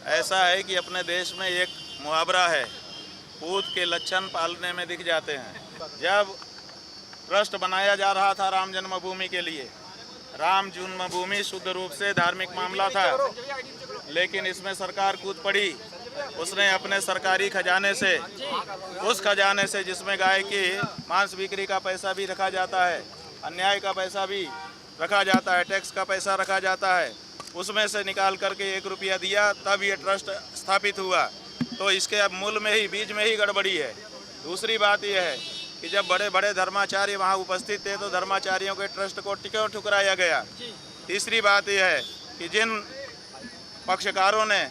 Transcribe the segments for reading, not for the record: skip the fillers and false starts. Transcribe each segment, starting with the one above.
ऐसा है कि अपने देश में एक मुहावरा है, पूत के लक्षण पालने में दिख जाते हैं। जब ट्रस्ट बनाया जा रहा था राम जन्मभूमि के लिए, राम जन्मभूमि शुद्ध रूप से धार्मिक मामला था, लेकिन इसमें सरकार कूद पड़ी। उसने अपने सरकारी खजाने से, उस खजाने से जिसमें गाय की मांस बिक्री का पैसा भी रखा जाता है, अन्याय का पैसा भी रखा जाता है, टैक्स का पैसा रखा जाता है, उसमें से निकाल करके 1 रुपया दिया, तब ये ट्रस्ट स्थापित हुआ। तो इसके अब मूल में ही, बीज में ही गड़बड़ी है। दूसरी बात यह है कि जब बड़े बड़े धर्माचार्य वहाँ उपस्थित थे तो धर्माचार्यों के ट्रस्ट को क्यों ठुकराया गया। तीसरी बात यह है कि जिन पक्षकारों ने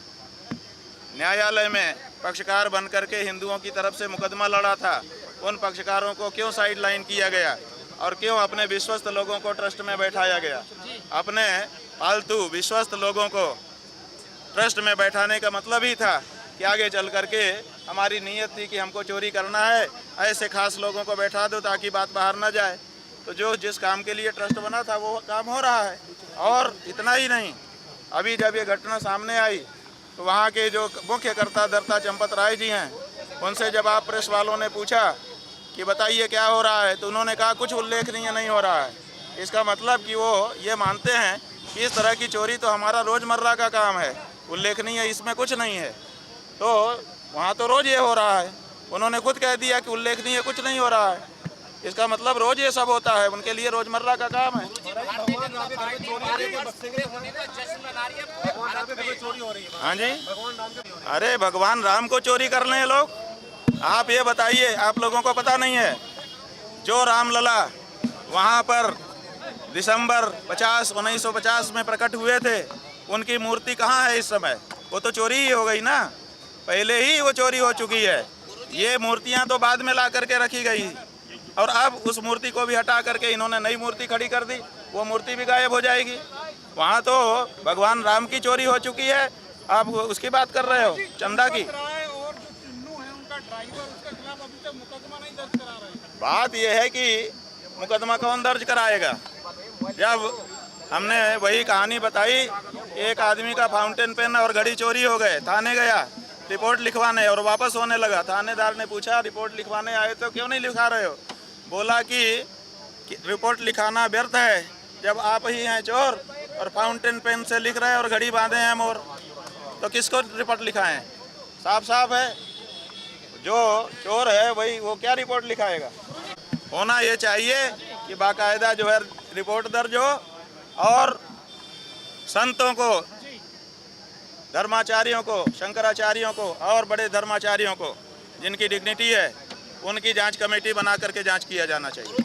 न्यायालय में पक्षकार बन करके हिंदुओं की तरफ से मुकदमा लड़ा था, उन पक्षकारों को क्यों साइड लाइन किया गया और क्यों अपने विश्वस्त लोगों को ट्रस्ट में बैठाया गया। अपने फालतू विश्वस्त लोगों को ट्रस्ट में बैठाने का मतलब ही था कि आगे चल करके हमारी नीयत थी कि हमको चोरी करना है, ऐसे खास लोगों को बैठा दो ताकि बात बाहर ना जाए। तो जो जिस काम के लिए ट्रस्ट बना था वो काम हो रहा है। और इतना ही नहीं, अभी जब ये घटना सामने आई तो वहाँ के जो मुख्य कर्ता धर्ता चंपत राय जी हैं, उनसे जब आप प्रेस वालों ने पूछा कि बताइए क्या हो रहा है, तो उन्होंने कहा कुछ उल्लेखनीय नहीं हो रहा है। इसका मतलब कि वो ये मानते हैं कि इस तरह की चोरी तो हमारा रोज़मर्रा का काम है, उल्लेखनीय इसमें कुछ नहीं है। तो वहाँ तो रोज़ ये हो रहा है। उन्होंने खुद कह दिया कि उल्लेखनीय कुछ नहीं हो रहा है, इसका मतलब रोज़ ये सब होता है, उनके लिए रोज़मर्रा का काम है। हाँ जी, अरे भगवान राम को चोरी कर लें लोग। आप ये बताइए, आप लोगों को पता नहीं है जो रामलला वहाँ पर दिसंबर 1950 में प्रकट हुए थे, उनकी मूर्ति कहाँ है इस समय? वो तो चोरी ही हो गई ना, पहले ही वो चोरी हो चुकी है। ये मूर्तियाँ तो बाद में ला करके रखी गई और अब उस मूर्ति को भी हटा करके इन्होंने नई मूर्ति खड़ी कर दी, वो मूर्ति भी गायब हो जाएगी। वहाँ तो भगवान राम की चोरी हो चुकी है, आप उसकी बात कर रहे हो, चंदा की। बात यह है कि मुकदमा कौन दर्ज कराएगा। जब हमने वही कहानी बताई, एक आदमी का फाउंटेन पेन और घड़ी चोरी हो गए, थाने गया रिपोर्ट लिखवाने और वापस होने लगा। थानेदार ने पूछा रिपोर्ट लिखवाने आए तो क्यों नहीं लिखा रहे हो? बोला कि रिपोर्ट लिखाना व्यर्थ है जब आप ही हैं चोर और फाउंटेन पेन से लिख रहे हैं और घड़ी बांधे हैं मोर, तो किसको रिपोर्ट लिखाएं? साफ साफ है, जो चोर है वही, वो क्या रिपोर्ट लिखाएगा। होना ये चाहिए कि बाकायदा जो है रिपोर्ट दर्ज हो और संतों को, धर्माचार्यों को, शंकराचार्यों को और बड़े धर्माचार्यों को जिनकी डिग्निटी है, उनकी जांच कमेटी बना करके जांच किया जाना चाहिए।